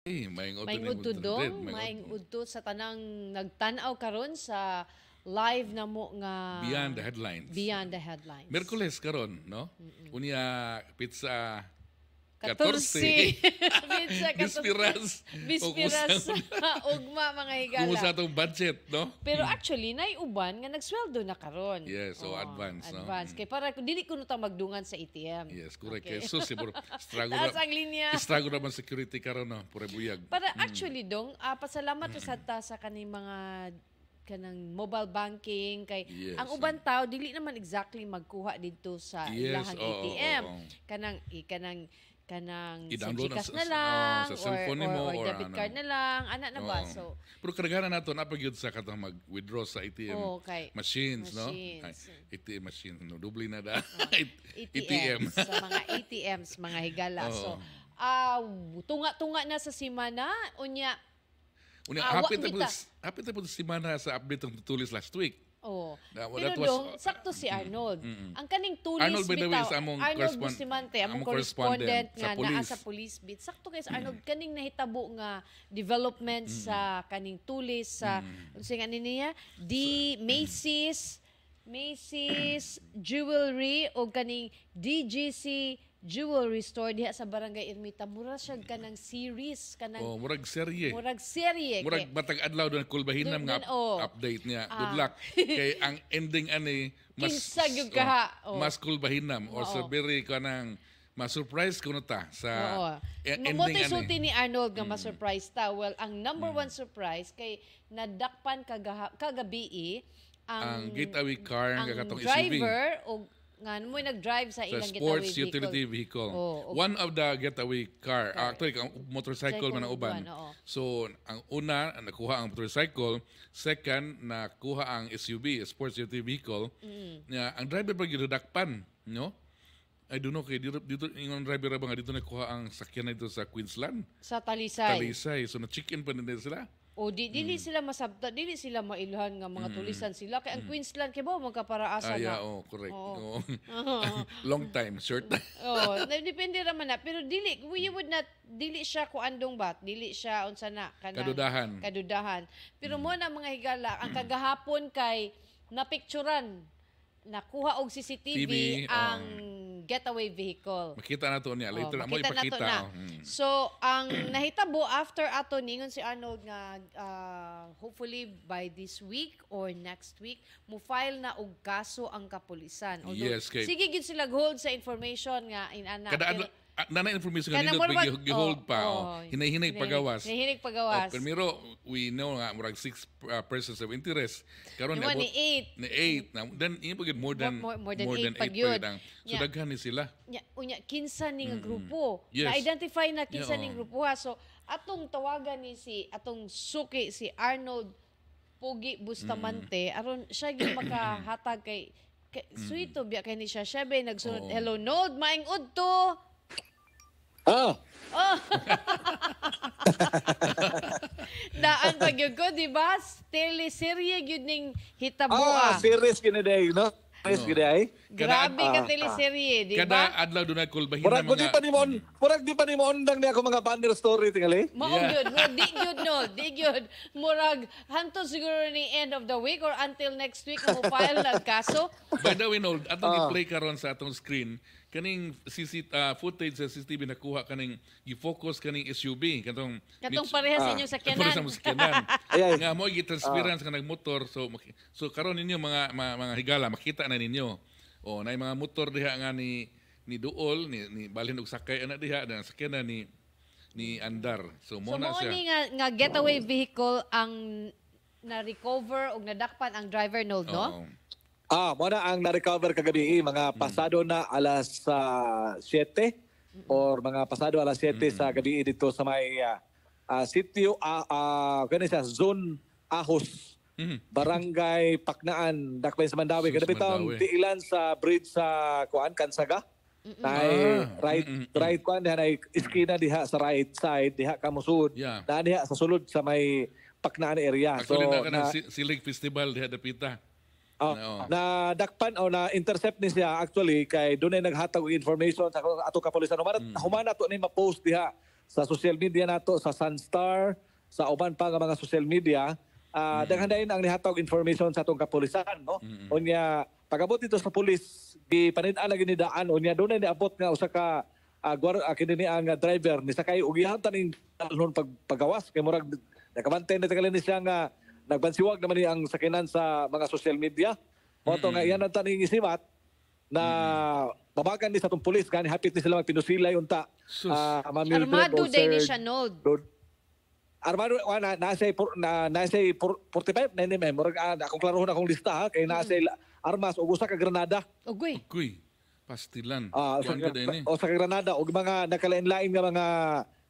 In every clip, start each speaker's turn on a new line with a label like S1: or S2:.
S1: Maing
S2: Maing udto dong, maing udto sa tanang nagtanaw karon sa live na mo nga
S1: Beyond the Headlines.
S2: Beyond the Headlines.
S1: Merkules karon, no? Unya pizza
S2: 14.
S1: 14.
S2: Pizza 14.
S1: Bispiras.
S2: Ugma mga higala.
S1: Kumusta tong budget, no?
S2: Pero actually, naiuban nga nagsweldo na karon.
S1: Yes, so advance, no?
S2: Advance. Kay para dili ko nutang magdungan sa ATM.
S1: Yes, correct.
S2: Okay.
S1: Okay. So, siguro,
S2: Taas ang linya.
S1: struggle naman security karon, no? Pure buyag.
S2: Para actually dong, pasalamat sa ta sa kaning mga kanang mobile banking kay
S1: Yes.
S2: ang uban tao dili naman exactly magkuha didto sa
S1: Yes,
S2: ilahang
S1: oo,
S2: ATM.
S1: oo.
S2: Kanang sa
S1: I-download
S2: GCash
S1: na
S2: na lang
S1: sa cellphone nimo
S2: or
S1: or
S2: debit
S1: ano.
S2: card na lang ana na ba.
S1: Oo.
S2: So
S1: Pero karagahan na nato napagyud sa katong mag-withdraw sa ATM
S2: okay.
S1: machines, no?
S2: Machines.
S1: Ay, ATM machine, no? Dubli na da.
S2: ATM. Sa mga ATMs, mga higala.
S1: Oo.
S2: So, tunga-tunga na sa simana, unya,
S1: Unya,
S2: wag nita.
S1: hapit na po sa simana sa update ng tutulis last week.
S2: Oh.
S1: That
S2: Pero
S1: was-
S2: dong, sakto si Arnold. Ang kaning tulis
S1: Arnold, by the way,
S2: bitaw,
S1: is among
S2: Arnold Bustamante, among correspondent
S1: sa
S2: nga naa
S1: police.
S2: sa police beat. Sakto kay sa Arnold, kaning nahitabo nga development sa kaning tulis sa, unsay nga niya, Macy's Jewelry o kaning DGC Jewelry Store diha sa Barangay Ermita. Mura siya kanang series, kanang
S1: Oh, murag serye.
S2: murag serye.
S1: Murag matag adlaw doon kulbahinam nga update niya. Good luck. Kay ang ending ani
S2: Kinsa gyud kaha.
S1: mas kulbahinam or sa very kanang ma-surprise ko ta sa
S2: Oo.
S1: ending
S2: Moto'y
S1: ani.
S2: sulti ni Arnold nga ma-surprise ta. Well, ang number one surprise kay nadakpan kagabi
S1: Ang getaway car
S2: ang
S1: nga katong SUV.
S2: driver o nga mo nag-drive sa
S1: Sa
S2: ilang
S1: sports
S2: getaway
S1: utility vehicle.
S2: Oh,
S1: One of the getaway car, actually, ang motorcycle man ang uban.
S2: oo.
S1: So, ang una, nakuha ang motorcycle. Second, nakuha ang SUV, sports utility vehicle. Ang driver pa gidadakpan, no? I don't know, kay dito yung driver ba nga dito nakuha ang sakyan na dito sa Queensland.
S2: Sa Talisay.
S1: Talisay. So, na-check-in pa nila sila.
S2: O dili sila masabta, dili sila mailhan nga mga tulisan sila kay ang Queensland kay ba magkaparaasa na.
S1: Correct.
S2: Oo.
S1: Oo. Long time, short time.
S2: Depende ra man na pero you would not dili siya ko andong bat, dili siya unsa na kanang kadudahan. Pero mo na mga higala ang kagahapon kay napicturan nakuha og CCTV ang getaway vehicle.
S1: Makita na to niya. Later na mo
S2: makita
S1: ipakita.
S2: na to na. So, ang nahitabo after ato ningon si Arnold nga hopefully by this week or next week mo file na og kaso ang kapulisan. Although,
S1: Yes, kay-
S2: sige gid sila hold sa information nga inana.
S1: Kada nana information
S2: Kana
S1: kanina
S2: mo ba-
S1: gi-hold pa. Hinahinay pagawas.
S2: Hinahinay pagawas.
S1: Primero, we know nga murag 6 persons of interest. Karon
S2: Yung
S1: na
S2: ni 8.
S1: Ni 8. Then yung pagid more than
S2: More than 8 pag
S1: yun.
S2: yun.
S1: So
S2: Yeah.
S1: daghan ni sila.
S2: Unya kinsa ni nga grupo.
S1: Yes.
S2: Na-identify na kinsa
S1: Yeah,
S2: ning grupo ha. So atong tawagan ni atong suki si Arnold Pogi Bustamante aron siya gyud makahatag kay sweet to biya kay ni siya ba nagsunod.
S1: Oo.
S2: Hello Nod, maing udto.
S3: Ah,
S2: Daan pag yun ko, di ba? Teleserye yun ning hitaboa.
S3: serious gini day, no? Serious gini ay.
S2: Grabe ka teleserye, di
S1: Kada
S2: ba?
S1: adlaw doon na kulbahin
S3: Murag
S1: na
S3: di
S1: mga...
S3: pa ni mo undang ni ako mga banner story tingali.
S2: Maong yun, di yun, no, di yun. Murag, hanto siguro ni end of the week or until next week mo file ng kaso.
S1: By the way, Nold, atong i-play karon sa atong screen, kaning footage sa CCTV nakuha kaning i-focus kaning SUV katong
S2: Parehas inyong sakyanan.
S1: Parehas sa sakyanan.
S3: Ay.
S1: Nga mo transparency ka nagmotor so karon ninyo mga higala makita na ninyo. O nay mga motor diha nga ni Duol ni balhin og sakay ana diha na sakyanan ni Andar. So mo
S2: So,
S1: na
S2: mo
S1: siya.
S2: ni nga getaway vehicle ang na-recover o nadakpan ang driver node, no?
S1: Oo.
S3: Mo na ang na-recover kagabi mga pasado na alas 7 or mga pasado alas 7 sa gabi dito sa may sitio kani siya Zone Ahos. Barangay Paknaan, Dakbayan sa Mandawi. Kada bitang
S1: Mandawi.
S3: tiilan sa bridge sa Kansaga. Nay right kuan diha nay iskina diha sa right side diha kamusud.
S1: Yeah.
S3: Na diha sa sulod sa may Paknaan area.
S1: Actually na kanang Silig Festival diha dapita.
S3: Na dakpan o na intercept ni siya actually kay dunay naghatag og information sa ato kapulisan humana to ni ma-post diha sa social media nato, sa Sunstar, sa uban pa nga mga social media, daghan dayon ang nihatag information sa atong kapulisan, no? Unya pag-abot dito sa pulis, gipanid-an lagi ni daan, unya doon na niabot nga usa ka kini ang driver ni sakay og giham taning dalhon paggawas kay murag nakabantay na tagalin siya nga nagbansiwag naman ni ang sakinan sa mga social media. Moto nga iyan ang taning isimat na babagan ni sa atong pulis gani hapit ni sila magpinusilay unta.
S2: Armado din ni siya, Nod.
S3: Armado nasay 45 na ni murag akong klarohon akong lista ha kay nasay armas ug usa ka granada.
S2: Ugoy.
S1: Pastilan.
S3: O sa granada og mga nakalain-lain nga mga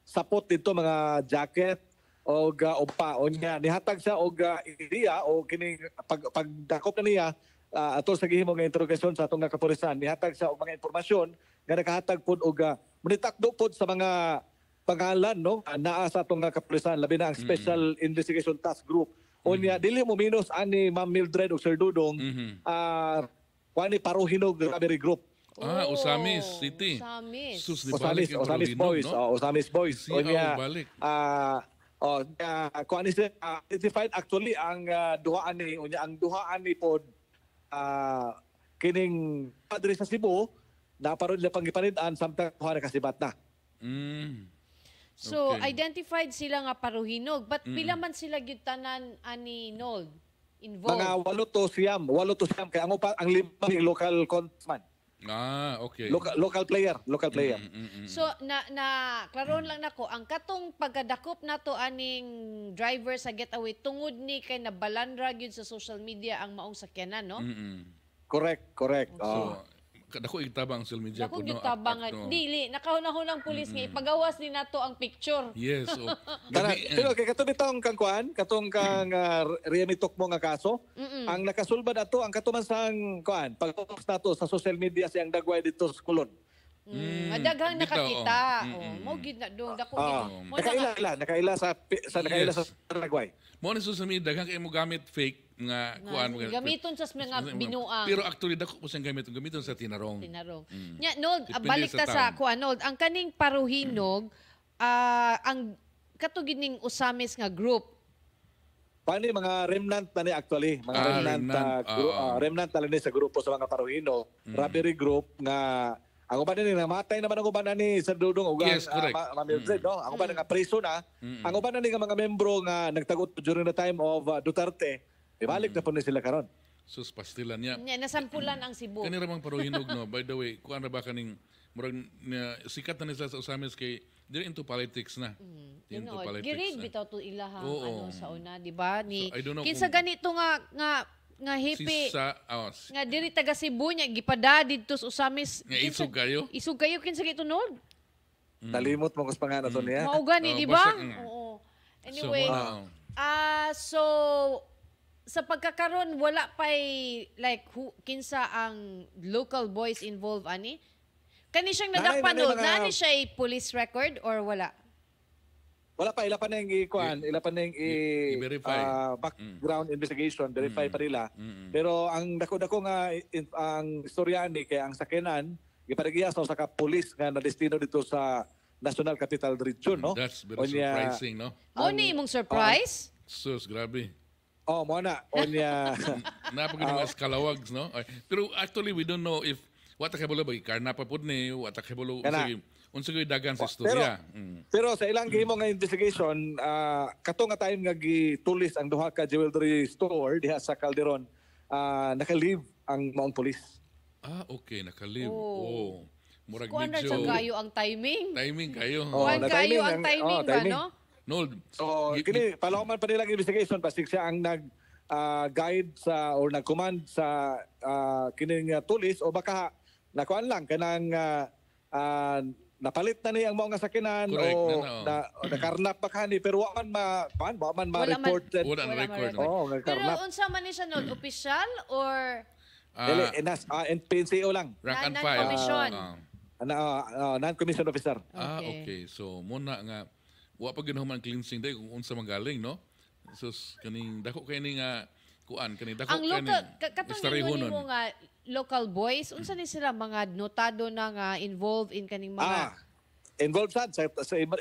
S3: sapot dito, mga jacket o upa o niya nihatag siya og ideya o kini pagdakop na niya atol sa gihimo nga interrogasyon sa atong kapulisan nihatag siya og mga impormasyon nga nakahatag pud ogmunitakdo pud sa mga pangalan no naa sa atong kapulisan labi na ang Special Investigation Task Group o niya dili mo minus ani Ma'am Mildred ug Sir Dudong kuani Paruhinog Robbery Group.
S1: Usamis City.
S2: Usamis.
S1: Sus, di balik yung
S3: Usamis
S1: Paruhinog,
S3: Boys.
S1: no?
S3: Usamis Boys. O niya,
S1: balik.
S3: kung ano siya, identified actually ang duhaan ni, ang duhaan ni pod kining padre sa Cebu, na paron nila pangipanidaan samtang kuha na kasibat na.
S2: So, identified sila nga Paruhinog. But pila man sila gyud tanan ani Nold involved?
S3: Mga 8 to siyam. Kaya ang lima ni local congressman.
S1: Okay.
S3: Local player.
S2: So na klaron lang nako ang katong pagkadakop nato aning driver sa getaway tungod ni kay nabalandra gyud sa social media ang maong sakyanan, no?
S3: Correct.
S1: So, dako itabang social media
S2: Dako
S1: po, no?
S2: gitabangan. Dili nakahunahunang pulis nga ipagawas ni nato ang picture.
S1: Yes.
S3: Pero kay katong bitong katong kang remitok mo nga kaso, ang nakasulbad ato ang katuman sang pag-post nato sa social media siyang dagway dito sa Kulon.
S2: Daghang nakakita. Mo gid na dong dako
S3: nakaila sa dagway.
S1: Mo ni social media daghang kay mo gamit fake nga kuan mo
S2: gamiton sa mga binuang.
S1: Pero actually dako po siyang gamiton sa tinarong.
S2: Nya Nold, balik ta sa kuan Nold, ang kaning Paruhinog ang katugining Usamis nga group.
S3: Pani mga remnant na ni actually, mga remnant na ni sa grupo sa mga Paruhinog, robbery group nga ang uban ni namatay naman ang uban ni Sir Dudong ug Ma'am Mildred, no? Ang uban nga preso na. Ang uban ni nga mga membro nga nagtagot during the time of Duterte. Ibalik na po ni sila karon.
S1: Sus pastilan niya.
S2: Nasampulan ang Cebu.
S1: Kani ramang Paruhinog, no. By the way, kuan ra ba kaning murag sikat na nila sa Usamis kay they're into politics na. Into politics.
S2: Girid bitaw to ilaha sa una, di ba? Ni
S1: so,
S2: kinsa ganito nga hippie nga diri taga Cebu nya gipada didto sa Usamis.
S1: Nga
S2: isog kayo kinsa gito Nold?
S3: Nalimot mo kus pangana to niya.
S2: Mao gani, di ba? Oo. Anyway, so sa pagkakaroon wala pay like kinsa ang local boys involved ani? Kani siyang nadakpanood na ni siya police record or wala?
S3: Wala pa, ila pa na yung background investigation, verify pa nila. Pero ang dako-dako nga ang istorya ni kay ang sakinan gipadagya sa ka police nga na destino dito sa National Capital Region, no?
S1: That's very surprising, no?
S2: Mo ni imong surprise?
S1: Sus, grabe.
S3: Mo na. Onya.
S1: Napagin mga skalawags, no? Pero actually, we don't know if what kabulo ba karna pa pud ni what kabulo unsa gyud dagan sa istorya.
S3: Pero sa ilang gihimo nga investigation, kato nga time nga gitulis ang duha ka jewelry store diha sa Calderon, naka-leave ang maong police.
S1: Okay, naka-leave. Murag
S2: kuan ra sa kayo ang timing.
S1: Timing kayo.
S2: Kuan kayo ang timing ba, no?
S1: Nold.
S3: So, kini palahuman pa nila investigation pasig siya ang guide sa or nag-command sa kining tulis o baka nakuan lang kanang napalit na ni ang mga sakinan o nakarnap pa kani pero wa man ma-report.
S1: Wala record.
S2: Pero unsa man ni siya Nold, official or
S3: NPCO lang.
S1: Rank and file.
S2: Non-commission.
S3: Non-commission officer.
S1: Okay. So muna nga wa pa ginahuman cleansing day kung unsa magaling, no? So kaning dako kay ni nga kuan kaning dako kay ni
S2: katong mo nga local boys unsa ni sila mga notado na nga involved in kaning mga
S3: involved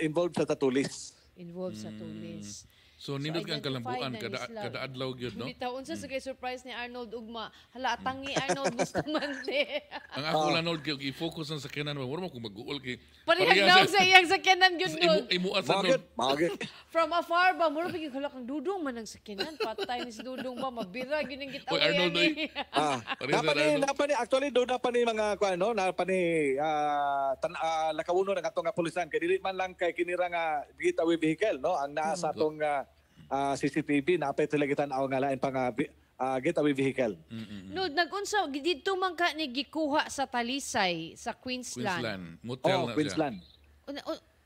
S3: involved sa tulis.
S2: Involved sa tulis.
S1: So nindot kang
S2: identified
S1: kalambuan
S2: na
S1: kada
S2: ni sila.
S1: kada adlaw gyud no.
S2: Bitaon sa kay surprise ni Arnold ugma. Hala tangi Arnold gusto man di.
S1: Ang ako lang Lord kay i-focus ang sakyanan mo. Wala mo ko mag-uol kay
S2: Parehag daw sa iyang sakyanan gyud Nod.
S1: imuat sa
S3: Magid.
S2: From afar ba mura bigay hala kang dudong man ang sakyanan patay ni si dudong ba mabira gyud ang
S1: Oy, Arnold,
S2: gitawayan
S1: oy.
S2: ni.
S1: Parehas sa Arnold.
S3: Napani actually do napani mga kuano, napani lakawuno ng atong pulisan kay dili man lang kay kinira nga getaway vehicle no ang naa sa atong CCTV na apay talaga tan-aw nga lain pang getaway vehicle.
S2: Nod nagunsa didto man ka ni gikuha sa Talisay sa Queensland.
S1: Queensland. Motel na siya.
S3: Queensland.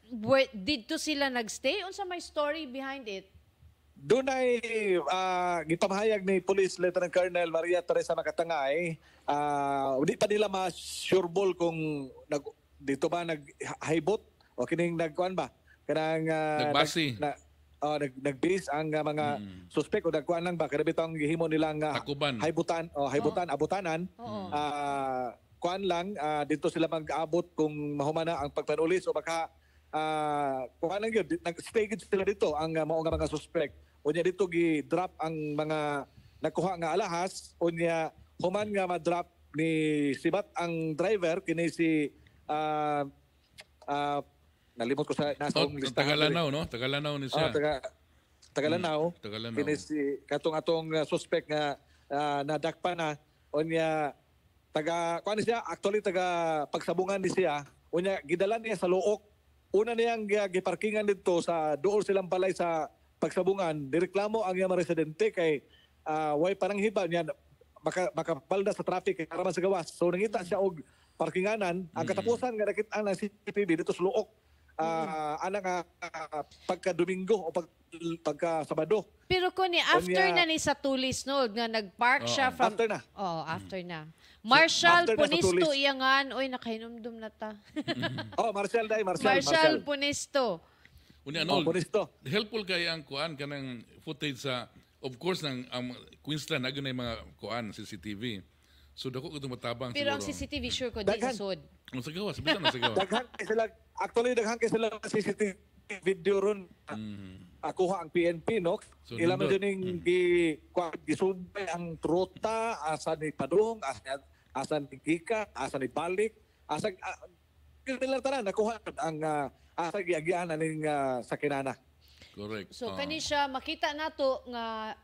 S2: Where didto sila nagstay? Unsa may story behind it?
S3: Doon ay gipamahayag ni Police Lieutenant Colonel Maria Teresa Makatangay, hindi pa nila ma-sureball kung dito ba nag-haibot o kining nagkuan ba? Kanang
S1: Nagbasi.
S3: Nag-base ang mga suspect o nagkuan lang ba kada bitong gihimo nilang
S1: Takuban.
S3: haybutan abutanan.
S2: Oo.
S3: Kuan lang dito sila mag-abot kung mahumana ang pagpanulis o baka kuan lang yun nag-stay gid sila dito ang mao nga mga suspect unya dito gi-drop ang mga nakuha nga alahas unya human nga ma-drop ni sibat ang driver kini si nalimot ko sa nasong listahan.
S1: Tagalanaw no? Tagalanaw ni siya.
S3: Tagalanaw.
S1: Tagalanaw.
S3: Kini si katong atong suspect nga nadakpa na unya kuan siya actually taga pagsabungan ni siya unya gidala niya sa Luok. Una niyang giparkingan dito sa dool silang balay sa pagsabungan. Direklamo ang iyang residente kay way parang hiba niya makapalda sa traffic para man sa gawas. So nangita siya og parkinganan. Ang katapusan nga nakita ng CCTV dito sa Luok. Ana nga pagka-Domingo o pagka Sabado.
S2: Pero kung after na ni sa Tulis Nod nga nagpark siya from
S3: After na.
S2: After na. Marshall
S3: after na sa
S2: Punisto
S3: Tulis.
S2: iyangan oy nakahinumdum na ta.
S3: Marshall.
S2: Punisto.
S1: Unya
S3: Oh,
S1: Arnold,
S3: Punisto.
S1: helpful kay ang kuan kanang footage sa of course ng Queensland na yung mga kuan CCTV. So dako ko matabang
S2: Pero ang
S1: siguro.
S2: CCTV sure ko di
S3: Daghan.
S2: sud.
S1: Ang sagawa, sabitan na sagawa.
S3: Daghan kay sila CCTV video ron. Kuha ang PNP no.
S1: So,
S3: Ilan man
S1: nindot.
S3: din gisubay ang trota asa ni Padung, asa ni Kika, asa ni Balik, asa nila tanan nakuha ang asa giagian aning sakinana.
S1: Correct.
S2: So kani siya makita nato nga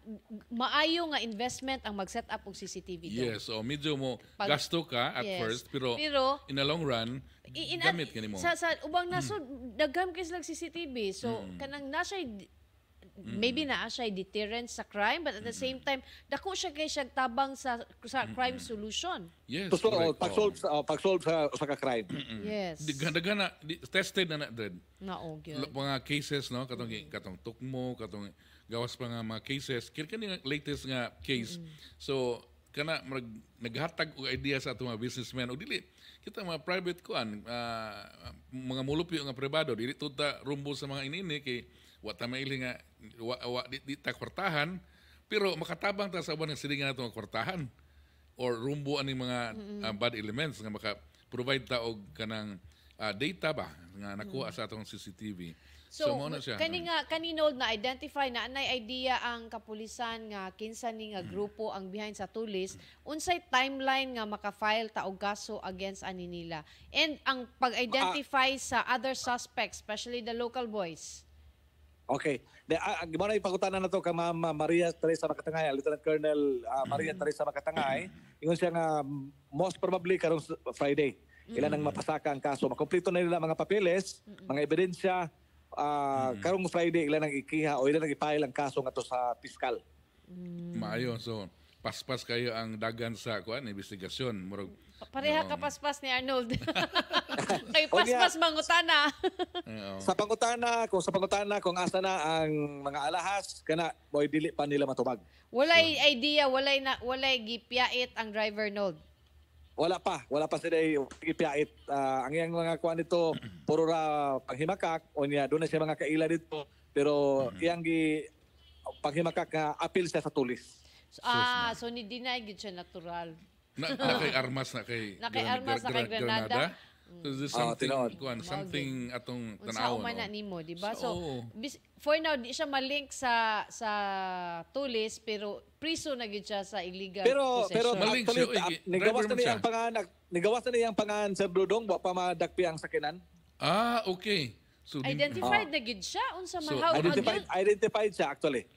S2: maayo nga investment ang mag-set up og CCTV do.
S1: Yes, so medyo mo
S2: Pag-
S1: gasto ka at
S2: Yes.
S1: first pero in the long run gamit kanimo.
S2: Sa ubang nasod dagham kay sila CCTV. So kanang nasa maybe naa siya deterrent sa crime but at the same time dako siya kay siya tabang sa crime solution.
S1: Yes,
S3: So
S1: correct.
S3: pag-solve sa crime.
S2: Yes.
S1: Dagan na tested na dread.
S2: Nao gyud.
S1: Mga cases no katong tukmo, katong gawas pa nga mga cases kini kani latest nga case. So kana naghatag og idea sa atong mga businessmen og dili kita mga private kuan mga mulupyo nga pribado dili tuta rumbo sa mga inini kay wa ta maili nga di ta kwartahan pero makatabang ta sa uban ng silingan natong kwartahan or rumbo ani mga bad elements nga maka provide ta og kanang data ba nga nakuha sa atong CCTV.
S2: So,
S1: mao na siya.
S2: kanino na identify na anay idea ang kapulisan nga kinsa ni nga grupo ang behind sa Tulis, unsay timeline nga maka-file ta og kaso against ani nila. And ang pag-identify sa other suspects, especially the local boys.
S3: Okay. Gimana yung pangutanan na to ka Ma'am Maria Teresa Makatangay, Lieutenant Colonel Maria Teresa Makatangay. Ingon siya nga most probably karong Friday. Ilan ang mapasaka ang kaso. Makompleto na nila mga papeles, mga ebidensya. Karong Friday ilan ang ikiha o ilan ang ipahil ang kaso nga to sa piskal.
S1: Maayo. So, paspas kayo ang dagan sa kuan investigasyon. Murag
S2: Pareha ka paspas ni Arnold. Kay paspas mangutana.
S3: Sa pangutana kung asa na ang mga alahas kana boy dili pa nila matubag.
S2: Walay idea, walay gipyait ang driver Nold.
S3: Wala pa sila ipiyait. Ang iyang mga kuan dito puro ra panghimakak o niya doon na siya mga kaila dito pero iyang panghimakak nga appeal siya sa Tulis.
S2: So ni deny gid siya natural.
S1: na kay armas na kay
S2: Nakay armas na kay Granada.
S1: So this something
S3: tinuod.
S1: something atong
S2: Unsa
S1: tanawon.
S2: man na nimo, di ba? So,
S1: oo.
S2: for now di siya malink sa tulis pero priso na gyud siya sa illegal
S3: Pero
S2: possession.
S1: Maling
S3: actually,
S1: siya,
S3: nigawas
S1: driver
S3: na
S1: man
S3: niyang
S1: siya.
S3: panganak, nigawas na niyang pangan Sir Dudong, wa pa madakpi ang sakinan.
S1: Okay. So
S2: Identified na gyud siya unsa man
S1: So,
S2: how
S3: Identified siya actually.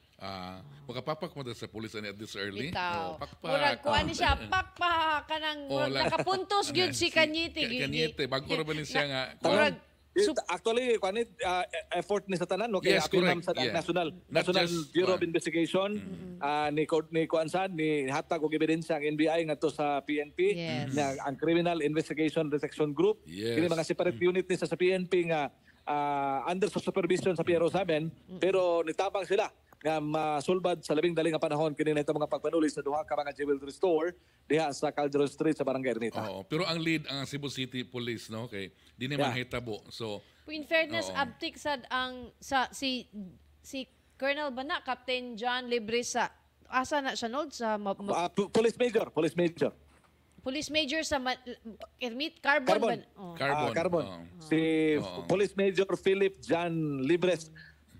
S1: makapapak mo sa police at this early.
S2: bitaw.
S1: Pakpak.
S2: Murag kuan ni siya pakpak kanang murag nakapuntos gyud si Kanyete
S1: Kanyete bago ra ba ni siya nga
S2: Murag
S3: Actually, kanit effort ni sa tanan no kay
S1: Yes,
S3: apil sa
S1: correct. Yeah.
S3: National
S1: Not just
S3: Bureau of
S1: kuan.
S3: Investigation ni Kuansan ni hatag og ebidensya ang NBI ngadto sa PNP
S2: Yes.
S3: na ang Criminal Investigation Detection Group
S1: Yes.
S3: kini mga separate unit ni sa PNP nga under sa supervision sa PRO sa amin pero nitabang sila nga masulbad sa labing dali nga panahon kini na mga pagpanuli sa duha ka mga jewelry store diha sa Calderon Street sa Barangay Ermita.
S1: Oo, pero ang lead ang Cebu City Police no kay di naman hitabo. So
S2: in fairness
S1: Oo.
S2: abtik sad ang si Colonel Bana Captain John Libresa asa na siya nod sa
S3: Police Major.
S2: Police Major sa Carbon.
S3: Carbon.
S1: Carbon.
S3: Si Police Major Philip John Libres.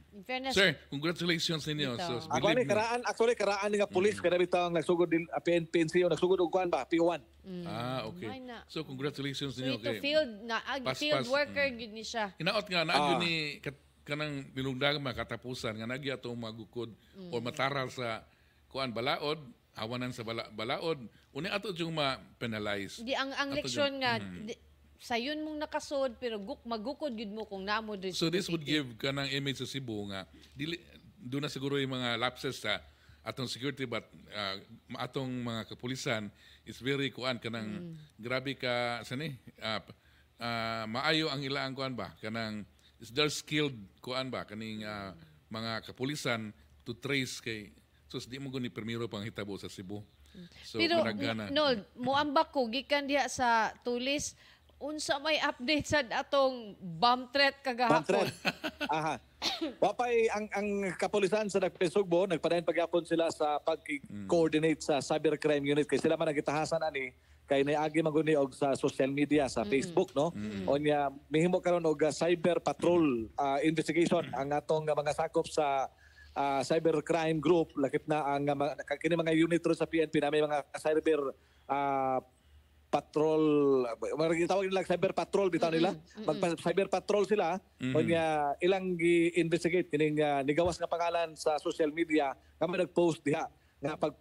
S2: In fairness,
S1: Sir, congratulations ninyo.
S2: Bitaw.
S1: So,
S3: Ako
S1: believe
S3: ni
S1: me.
S3: karaan nga police kada bitaw nagsugod din PNP nagsugod og kuan ba PO1.
S1: Okay.
S2: May na.
S1: So, congratulations
S2: so
S1: ninyo
S2: ito
S1: kay
S2: field na
S1: Pas-pas.
S2: field worker gid ni siya.
S1: Hinaot nga naagyo ni kanang bilungdag katapusan nga nagya atong magukod o mataral sa kuan balaod, hawanan sa balaod, uni ato yung ma-penalize.
S2: Di ang
S1: Ato
S2: leksyon nga sayon mong nakasod pero magukod gid mo kung namo din.
S1: So this would give kanang image sa Cebu nga dili doon na siguro yung mga lapses sa atong security but atong mga kapulisan is very kuan kanang grabe ka sani maayo ang ilang kuan ba kanang is they're skilled kuan ba kaning mga kapulisan to trace kay so di mo guni permiro pang hitabo sa Cebu. So
S2: pero
S1: managana.
S2: no, moambak ko gikan diha sa tulis unsa may update sa atong bomb threat kagahapon.
S3: Aha. Wapay ang kapulisan sa Nagpesugbo nagpadayon pagyapon sila sa pag-coordinate sa cybercrime unit kay sila man nagitahasan ani kay naagi maguni og sa social media sa Facebook no. Onya mihimo karon og cyber patrol investigation ang atong mga sakop sa cybercrime group lakip na ang kini mga unit ro sa PNP na may mga cyber patrol, tawag nila cyber patrol bitaw nila. Cyber patrol sila, kunya ilang gi-investigate kining nigawas nga pangalan sa social media nga may nag-post diha nga pag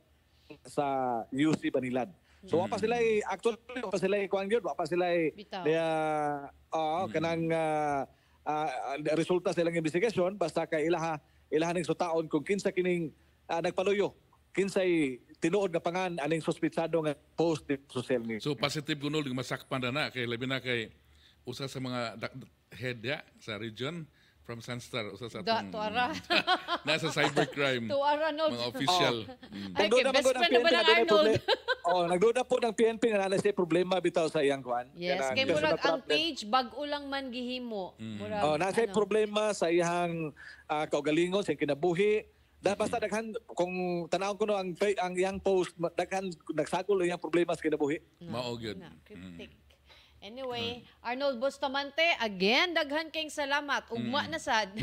S3: sa UC Banilan. So wa pa sila actually wa pa sila kuan gyud, wa pa sila
S2: Bitaw.
S3: kanang resulta sa ilang investigation basta kay ilaha ning sutaon kung kinsa kining nagpaluyo kinsay tinuod nga pangan aning suspitsado nga post di social media.
S1: So positive gunol yung masakpan na kay labi na kay usa sa mga head ya sa region from Sunstar usa sa atong
S2: Tuara.
S1: nasa cybercrime
S2: Tuara no.
S1: mga official.
S2: Ay, kay best friend na ba ng Arnold?
S3: Nagduda po ng PNP nga na siya problema bitaw sa iyang kuan.
S2: Yes, kay murag ang page bag-o lang man gihimo. Murag
S3: nasa problema sa iyang kaugalingon sa iyang kinabuhi. Dahil basta daghan kung tanawon ko no ang iyang post daghan nagsakol iyang problema sa kinabuhi.
S1: Mao gyud.
S2: Cryptic. Anyway, Arnold Bustamante, again, daghan kayong salamat. Ugma na sad.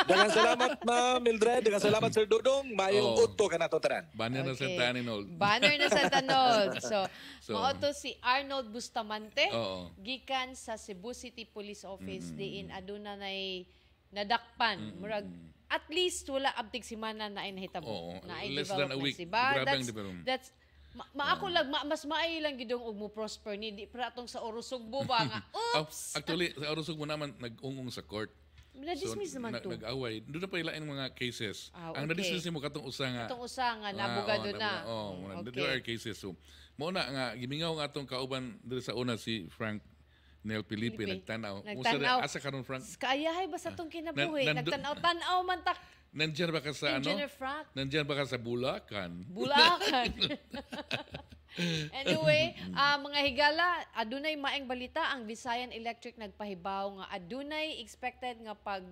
S3: Daghan salamat Ma'am Mildred, daghan salamat Sir Dudong, maayong utto ka na to tanan.
S1: Banner na sa tanin old.
S2: Banner na sa tanod. So,
S1: So,
S2: mao to si Arnold Bustamante,
S1: Oo.
S2: gikan sa Cebu City Police Office, diin aduna nay nadakpan. Murag, at least wala abtig simana na ay nahitabo.
S1: Oo.
S2: Na ay
S1: Less than a
S2: development
S1: week.
S2: siba.
S1: Grabe ang development.
S2: That's maako lang mas maayo lang gidong og mo prosper ni di para atong sa Orosugbo ba nga. Oops.
S1: Actually, sa Orosog mo naman nag-ungong sa court.
S2: Na-dismiss naman to.
S1: Nag-away. Doon na pa ilain mga cases.
S2: Okay.
S1: Ang na-dismiss mo katong usa nga.
S2: Itong usa nga nabugado na.
S1: There are cases. So, muna nga, gimingaw nga atong kauban dito sa una si Frank Nel Felipe, nagtanaw.
S2: Nagtanaw.
S1: Asa karon Frank?
S2: Kaayahay ba sa itong kinabuhi? Nagtanaw-tanaw man tak.
S1: Nandiyan ba ka sa
S2: Engineer Frank.
S1: Nandiyan ba ka sa Bulacan?
S2: Bulacan. Anyway, mga higala, adunay maeng balita ang Visayan Electric nagpahibaw nga adunay expected nga pag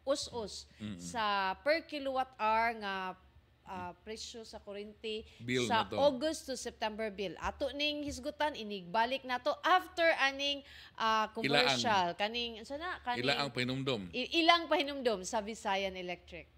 S2: us-us sa per kilowatt hour nga presyo sa kuryente
S1: Bill
S2: sa
S1: na to.
S2: August to September bill. Ato ning hisgutan inigbalik nato after aning commercial kaning sana kaning
S1: Ila ang pahinumdom.
S2: ilang pahinumdom sa Visayan Electric.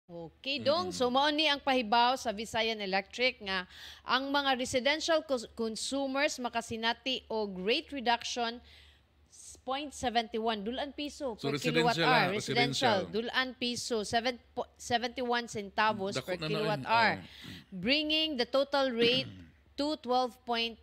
S2: Okay, dong. So, mao ni ang pahibaw sa Visayan Electric nga ang mga residential consumers makasinati og rate reduction 0.71 dulan piso
S1: So,
S2: per kilowatt hour.
S1: residential.
S2: Dulan piso 71 centavos
S1: Dako
S2: per
S1: na na
S2: kilowatt
S1: rin.
S2: hour. Bringing the total rate to 12.56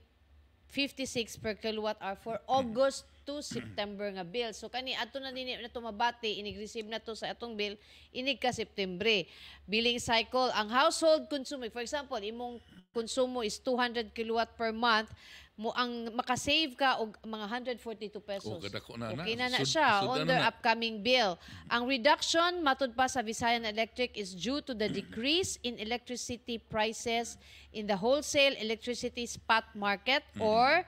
S2: per kilowatt hour for August to September nga bill. So kani adto na dinhi na tumabati inig-receive na to sa atong bill inig ka September. Billing cycle ang household consumer, for example, imong konsumo is 200 kilowatt per month, mo ang makasave ka og mga 142 pesos.
S1: kadako na na.
S2: Okay na
S1: Sud-
S2: siya
S1: sud
S2: on
S1: na
S2: their
S1: na.
S2: upcoming bill. Ang reduction matud pa sa Visayan Electric is due to the decrease in electricity prices in the wholesale electricity spot market or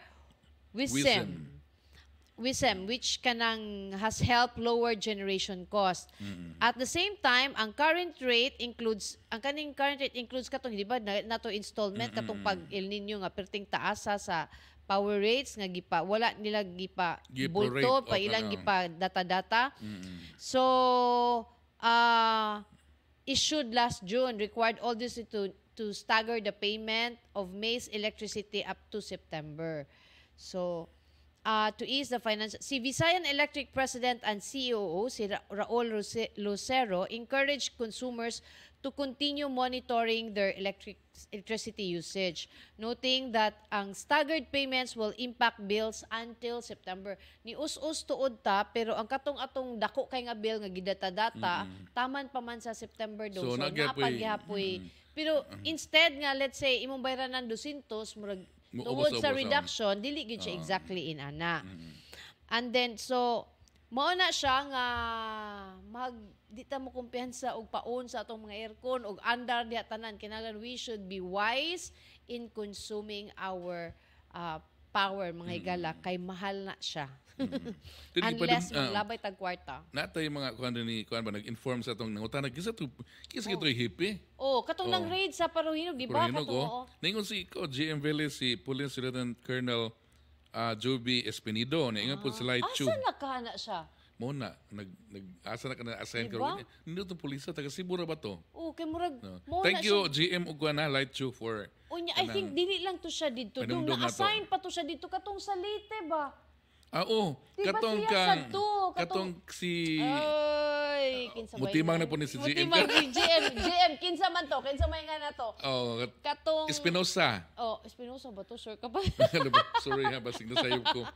S2: WISM. WISM, which kanang has helped lower generation cost. At the same time, ang current rate includes katong di ba nato installment katong pag El Nino nga perting taasa sa power rates nga wala nila gipa
S1: Giprorate,
S2: bulto
S1: o
S2: pa ilang
S1: kanang-
S2: gipa data. So issued last June required all this to stagger the payment of May's electricity up to September. So to ease the finance, si Visayan Electric President and CEO, si Raul Lucero, encouraged consumers to continue monitoring their electricity usage, noting that ang staggered payments will impact bills until September. Ni us-us tuod ta, pero ang katong-atong dako kay nga bill nga gidata-data, taman pa man sa September do.
S1: So,
S2: So,
S1: nagyapoy-
S2: naapagyapoy. Pero instead nga, let's say, imong bayaran ng 200, murag
S1: Muubos-ubos
S2: tungod sa
S1: ang-
S2: reduction, dili gid siya exactly in ana. And then, so, mao na siya nga di ta mo kumpiyansa og paon sa atong mga aircon og andar diha tanan. Kinahanglan we should be wise in consuming our power, mga higala, kay mahal na siya.
S1: Dili pa
S2: Unless
S1: dun-
S2: maglabay tag kwarta.
S1: Natay mga kuan ni kuan ba nag-inform sa atong nangutana kisa kito hipi.
S2: Oh, katong nang raid sa Paruhinog, di ba?
S1: Hinog,
S2: Katong,
S1: oh. Ningon si GM Vélez, si Police Lieutenant Colonel Joby Espinido, na ingon po sila Chu.
S2: Asa nakana siya?
S1: mo na asa na ka na assign
S2: Diba?
S1: karon. Nindot tong pulis taga Cebu ra ba to?
S2: Oh, kay murag
S1: No.
S2: mo
S1: Thank
S2: na
S1: you
S2: siya.
S1: GM Ugwana Light Show for
S2: Unya, I think dili lang to siya dito. Dung
S1: Panumdum na to.
S2: na-assign pa to siya dito katong sa Leyte ba?
S1: Katong
S2: Di ba siya
S1: kang
S2: sadto?
S1: katong si
S2: Ay, kinsa ba
S1: Mutimang
S2: yun?
S1: na po ni si GM.
S2: Mutimang si GM, kinsa man to? Kinsa may nga na to? Katong
S1: Espinosa.
S2: Oh, Espinosa ba to? Sure ka ba?
S1: Ano ba? Sorry ha, basig na sayop ko.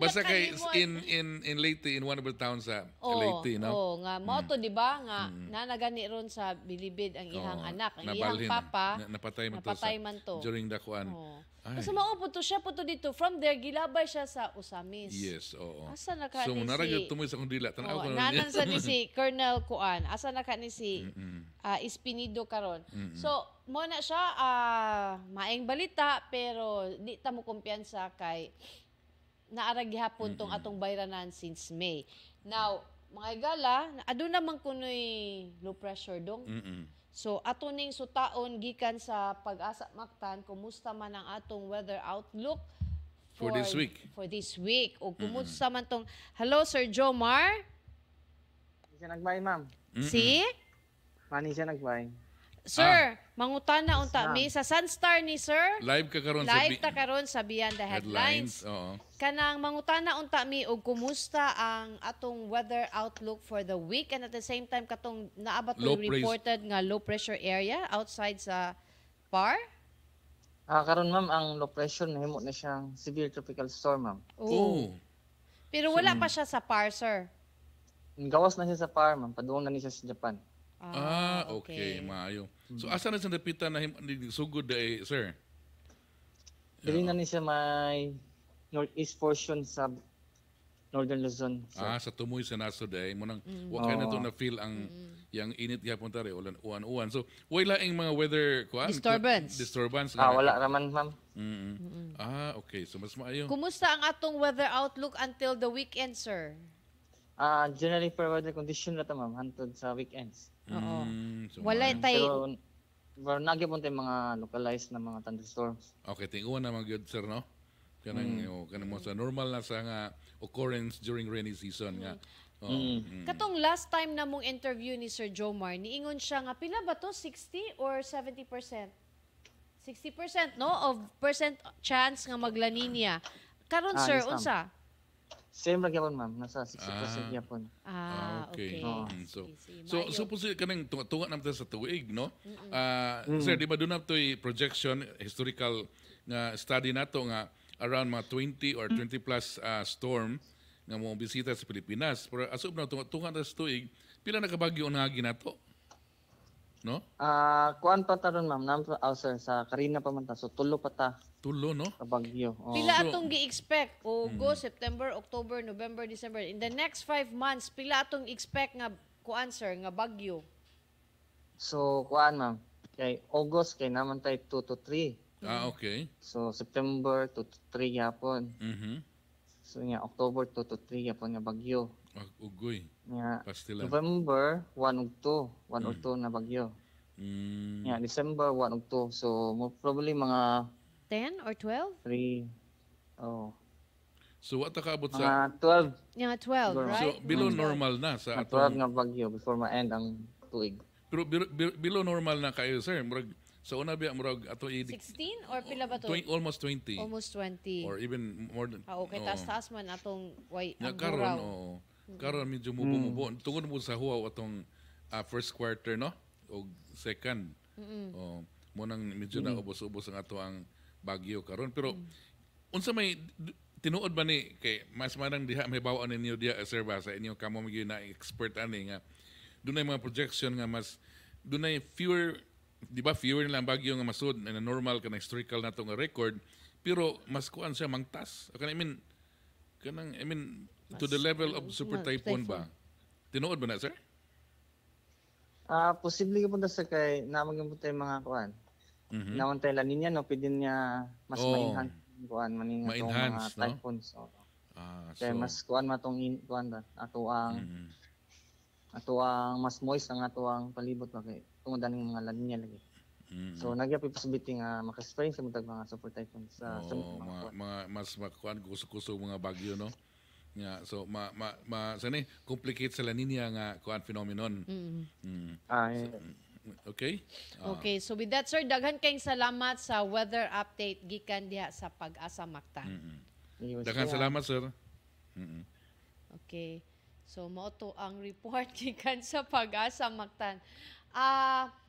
S1: Basta kay
S2: Nakalimot.
S1: in Leyte, in one of the towns sa
S2: Oh,
S1: Leyte, no?
S2: oh, nga mo to di ba nga nanagani ron sa Bilibid ang ihang anak, ang ihang
S1: nabalhin.
S2: papa.
S1: Napatay man to
S2: napatay man to.
S1: during the kuan.
S2: Oh.
S1: Ay.
S2: Kasi maupo to siya po to dito. From there gilabay siya sa Usamis.
S1: Yes, oo.
S2: Asa na ka
S1: So,
S2: ni
S1: naragad
S2: si
S1: tumoy sa kong dila. Tanaw
S2: Oh,
S1: ko
S2: nanan sa ni si Colonel Kuan. Asa na ka ni si Espinido karon. So, mo na siya maayong balita pero di ta mo kumpiyansa kay naara gihapon tong atong bayranan since May. Now, mga igala, aduna man kunoy low pressure dong. So, ato ning sutaon gikan sa Pag-asa Mactan, kumusta man ang atong weather outlook
S1: For this week.
S2: For this week. O kumusta man tong, hello Sir Jomar?
S4: Mani siya nagbay, ma'am.
S2: Si?
S4: Mani siya nagbay.
S2: Sir, mangutana unta mi sa Sunstar ni Sir.
S1: Live ka karon sa
S2: Live ta karon sa Beyond the Headlines.
S1: Oo.
S2: Kanang mangutana unta mi og kumusta ang atong weather outlook for the week and at the same time katong naabot
S1: Low
S2: reported nga low pressure area outside sa PAR.
S4: Karon ma'am, ang low pressure nahimo na siyang severe tropical storm, ma'am.
S1: Oh.
S2: Pero wala pa siya sa PAR, sir.
S4: Gawas na siya sa PAR, ma'am. Paduong na niya sa Japan.
S1: Okay. Maayo. So, asa na sa napitan na sugod day, sir?
S4: Dili na niya may northeast portion sa Northern Luzon. So,
S1: Sa tumoy sa naso day mo nang wa kay na to na feel ang yang init gyapon tare uwan. So, wala ing mga weather kuan disturbance.
S4: wala raman, ma'am.
S1: Okay. So, mas maayo.
S2: Kumusta ang atong weather outlook until the weekend, sir?
S4: Generally for weather condition na to, ma'am, hantod sa weekends.
S2: Oo.
S1: So,
S2: Wala
S1: maayo.
S2: tayo.
S4: Pero nagyapon tayo mga localized na mga thunderstorms.
S1: Okay, tinguan na mga good, sir, no? Kanang mo sa normal na sa nga occurrence during rainy season nga.
S2: Katong last time na mong interview ni Sir Jomar, niingon siya nga pila ba to 60 or 70%? 60% no of percent chance nga magla-Nina. Karon sir,
S4: yes, ma'am.
S2: unsa?
S4: Same ra gyapon, ma'am. Nasa 60% gyapon.
S1: Okay.
S2: Okay.
S1: So suppose kanang tunga naman sa tuig, no? Sir, di ba doon na to'y projection, historical nga study nato nga around mga 20 or 20 plus storm nga mo bisita sa Pilipinas. Pero asub na tunga na sa tuig, pila na kabagyo na ginato? No?
S4: Kuan pa taron, ma'am. Sir, sa Karina pa man ta. So tulo pa ta
S1: Tulo, no?
S4: ka bagyo.
S2: Pila atong gi-expect? August, September, October, November, December. In the next 5 months, pila atong expect nga kuan sir nga bagyo?
S4: So kuan, ma'am. Kay August kay naman tay 2 to 3.
S1: Okay.
S4: So September 2 to 3 gyapon. So nga October 2 to 3 gyapon nga bagyo.
S1: Ugoy.
S4: Nga
S1: Pastilan.
S4: November 1 ug 2, 1 or 2 na bagyo. Nga December 1 ug 2. So mo probably mga
S2: 10 or 12?
S4: 3
S1: So what kaabot sa
S4: mga 12
S2: Nga 12,
S4: So,
S2: right?
S1: So below normal na sa
S4: mga 12
S1: atong
S4: nga bagyo before ma-end ang tuig.
S1: pero below normal na kayo sir. Murag sa una biya murag ato
S2: 16 or pila ba to?
S1: almost 20
S2: Almost 20.
S1: or even more than
S2: Okay, taas-taas man atong
S1: nga
S2: ang
S1: karon
S2: buraw.
S1: karon medyo mubo tungod mo sa huwa atong first quarter no o second mo nang medyo na ubos-ubos ang ato ang bagyo karon pero unsa may tinuod ba ni kay mas manang diha may bawaan ninyo diha sir ba sa inyo kamo mga na expert ani nga dunay mga projection nga mas dunay fewer di ba fewer nilang bagyo nga masud na normal kana historical nato nga record pero mas kuan siya mangtas I mean to the level of super typhoon ba tinuod ba na sir?
S4: Posible ka punta sa kay namang tayo mga kuan. Naman tayo La Nina, no, pwede niya mas ma-enhance kuan maning atong mga typhoons. Kaya mas kuan matong kuan ba ato ang mas moist ang ato ang palibot ba kay tungod aning mga La Nina lagi. So nagyapay possibility nga maka-experience sa mga super typhoon sa
S1: mga mas makuan kuso-kuso mga bagyo no Yeah, so sani complicate sa La Nina nga kuan phenomenon. Okay?
S2: Okay, so with that sir, daghan kayong salamat sa weather update gikan diha sa Pag-asa Mactan.
S1: Daghan salamat sir.
S2: Okay. So mao to ang report gikan sa Pag-asa Mactan.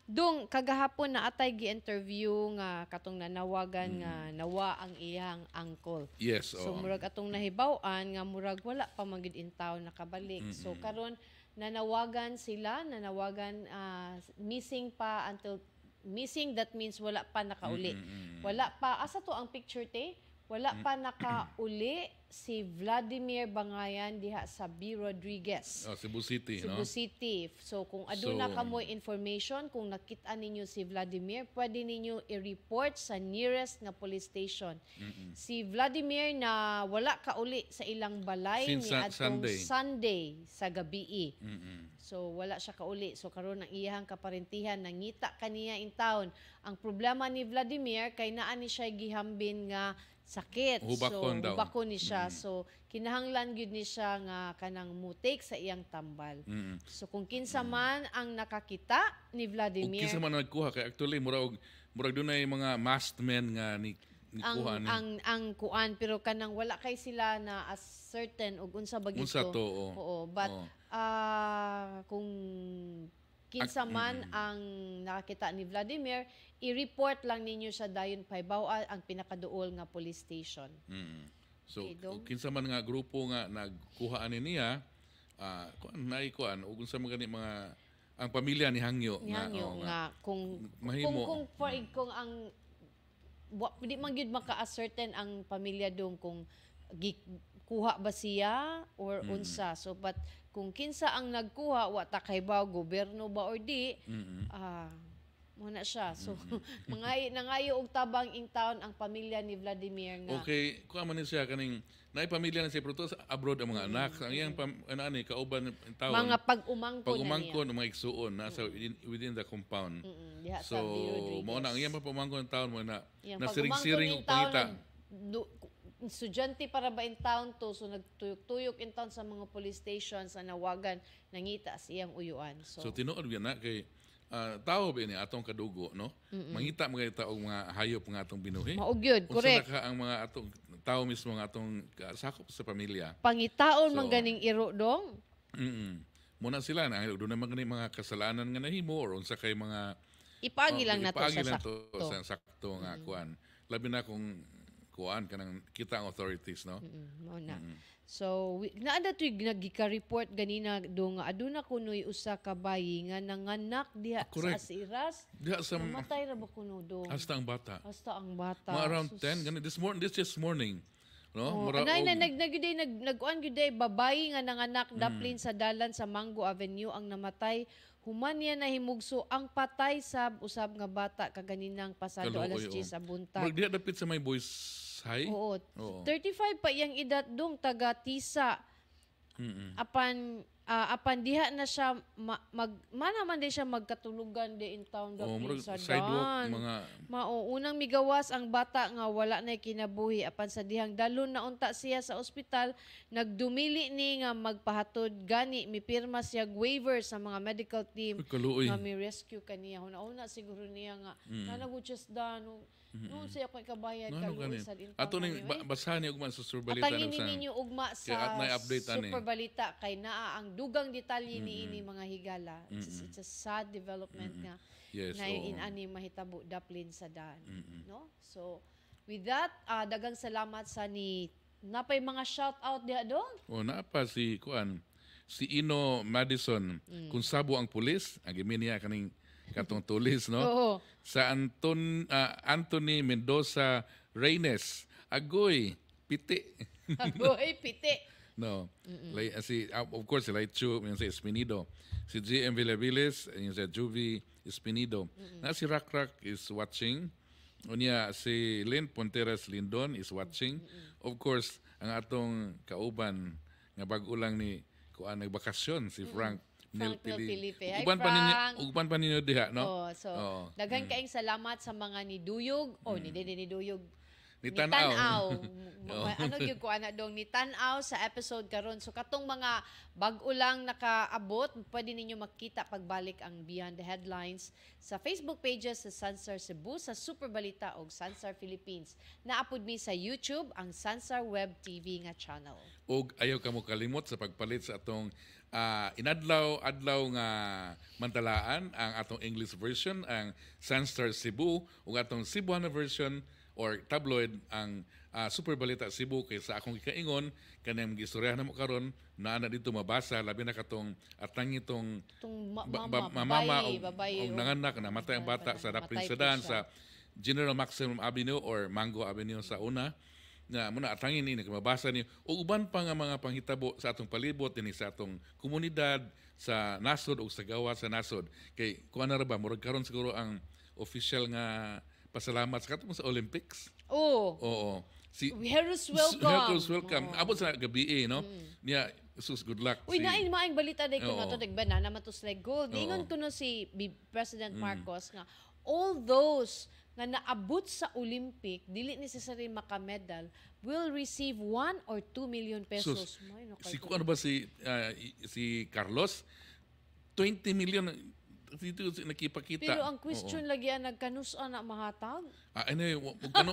S2: Dong kagahapon na atay gi-interview nga katong nanawagan nga nawa ang iyang uncle.
S1: Yes.
S2: So murag atong nahibaw-an nga murag wala pa magid in town nakabalik. So karon nanawagan missing pa until missing, that means wala pa nakauli. Wala pa asa to ang picture te? Wala pa nakauli si Vladimir Bangayan diha sa B. Rodriguez.
S1: Cebu City,
S2: Cebu City. So kung aduna kamoy information, kung nakita ninyo si Vladimir, pwede ninyo i-report sa nearest nga police station. Si Vladimir na wala kauli sa ilang balay
S1: since
S2: ni adtong
S1: Sunday
S2: sa gabi. So wala siya kauli. So karon ang iyang kaparentihan nangita kaniya in town. Ang problema ni Vladimir kay naa ni siya gihambin nga sakit. Hubakon ni siya. So kinahanglan gyud ni siya nga kanang mutik sa iyang tambal. So kung kinsa man ang nakakita ni Vladimir,
S1: kinsa man nagkuha kay actually murag dunay mga masked men nga ni kuha ni
S2: ang kuan, pero kanang wala kay sila na as certain ug unsa ba gito. Oo, but kung kinsa man ang nakakita ni Vladimir, i-report lang ninyo sa dayon Paybaw ang pinakaduol nga police station.
S1: So kinsa man nga grupo nga nagkuha ani niya, kuan ug unsa man gani mga ang pamilya ni Hangyo
S2: nga kung mahimo kung ang di man gyud maka-ascertain ang pamilya dong kung kuha ba siya or unsa. So but kung kinsa ang nagkuha wa ta kaybaw gobyerno ba or di, muna siya. So nangayo og tabang in town ang pamilya ni Vladimir nga.
S1: Okay, kuha man siya kaning naay pamilya na siya pero abroad ang mga anak. Ang iyang kauban in town.
S2: Mga pag-umangkon
S1: mga igsuon nasa within the compound. So mo na ang iyang pag-umangkon in town mo na nasiring-siring og pangita.
S2: Estudyante para ba in town to, so nagtuyok-tuyok in town sa mga police stations sa nawagan nangita siyang uyuan. So
S1: tinuod gyud na kay tao ba ni atong kadugo, no? Mangita mga og mga hayop nga atong binuhi.
S2: Mao gyud, correct.
S1: Unsa ang mga atong tao mismo nga atong sakop sa pamilya.
S2: Pangitaon man ganing iro dong.
S1: Muna sila na doon naman gani mga kasalanan nga nahimo or unsa kay mga
S2: ipaagi lang nato
S1: sa sakto nga kuan. Labi na kung kuan kanang kita ang authorities, no?
S2: Mao na. So naada tuy nagika-report ganina do nga aduna kunoy usa ka bayi nga nanganak diha sa Asiras.
S1: Diha sa
S2: matay ra ba kuno do?
S1: Hasta ang bata.
S2: Mga
S1: around 10 gani this just morning. No?
S2: Nag-kuan gyud babayi nga nanganak daplin sa dalan sa Mango Avenue ang namatay. Human niya nahimugso ang patay sa usab nga bata kaganinang pasado alas 10 sa buntag.
S1: Murag diha dapit sa may boys high?
S2: Oo. 35 pa iyang edad dong taga Tisa. Apan diha na siya man din siya magkatulugan di in town sa
S1: sidewalk
S2: unang migawas ang bata nga wala na kinabuhi apan sa dihang dalon na unta siya sa ospital nagdumili ni nga magpahatod gani mipirma siya waiver sa mga medical team nga mi rescue kaniya una siguro niya nga nanagud just dano noon siya ko'y kabayad kaluoy sa in town.
S1: Ato ning basahan niyo ugma sa surbalita
S2: atangin ninyo ugma sa superbalita kay naa ang dugang detalye niini mga higala. It's a sad development nga na inani mahitabo daplin sa daan. No? So with that, dagang salamat sa ni napay mga shout out diha dong.
S1: Napa si Ino Madison kung sabo ang pulis, agimi niya kaning katong tulis, no? Sa Anthony Mendoza Reynes, agoy piti.
S2: Agoy piti.
S1: No. Of course, si Laichu, yung si Espinido. Si GM Villaviles, yung si Juvie Espinido. Na si Rakrak is watching. Unya si Lynn Ponteras Lindon is watching. Of course, ang atong kauban nga bag-o lang ni kuan nagbakasyon si Frank Nel Felipe.
S2: Hi,
S1: Uban pa ninyo diha, no?
S2: Daghan kaayong salamat sa mga ni Duyog ni Duyog.
S1: Ni Tanaw.
S2: Ano gyud ko ana dong ni tan-aw sa episode karon. So katong mga bag-o lang nakaabot, pwede ninyo makita pagbalik ang Beyond the Headlines sa Facebook pages sa Sansar Cebu, sa Super Balita ug Sansar Philippines. Naapod mi sa YouTube ang Sansar Web TV nga channel.
S1: Ug ayaw kamo kalimot sa pagpalit sa atong inadlaw nga mantalaan ang atong English version, ang Sansar Cebu, ug atong Cebuano version or tabloid ang Super Balita Cebu. Kay sa akong ikaingon kanang gistoryahan namo karon na dito mabasa labi na katong atang itong mama o nanganak na matay ang bata sa Rapin Sedan sa General Maximum Avenue or Mango Avenue sa una na muna atangin ni mabasa ni o uban pa nga mga panghitabo sa atong palibot dinhi sa atong komunidad sa nasod o sa gawa sa nasod. Kay kuan na ra ba murag karon siguro ang official nga pasalamat sa katong sa Olympics. Oo. Si
S2: Heroes welcome.
S1: Heroes welcome. Abot sa gabi no. Niya sus good luck.
S2: Uy, nain maayong balita day kuno to banana matusleg gold. Ingon kuno si President Marcos nga all those nga naabot sa Olympic dili necessary makamedal will receive 1 or 2 million pesos.
S1: Si ano ba si Carlos 20 million dito nakipakita.
S2: Pero ang question lagi nagkanusa na mahatag.
S1: Anyway,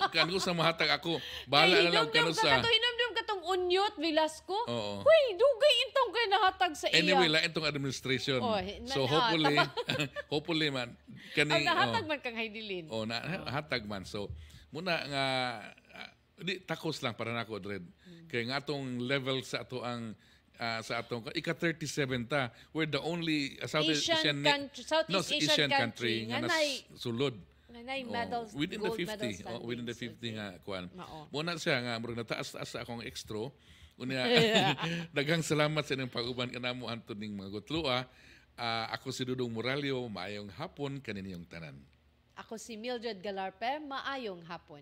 S1: kanus sa mahatag ako. Bahala na lang kanus sa.
S2: Hinamdam katong Unyot Velasco. Huy, dugay intong kay nahatag sa iya.
S1: Anyway, lain tong administration. So hopefully man
S2: kaning nahatag man kang Haidilin.
S1: Nahatag man. So muna nga di takos lang para nako Dred. Kay nga atong level sa ato ang sa atong ika-37 ta, we're the only Southeast Asian country nga sulod
S2: medals,
S1: within the 50 within the 50 nga kuan. Muna siya nga murag nataas-taas sa akong extra unya. Daghang salamat sa inyong pag-uban kanamo Antoning mga Gutlua. Ako si Dudong Moralio, maayong hapon kaninyong tanan.
S2: Ako si Mildred Galarpe, maayong hapon.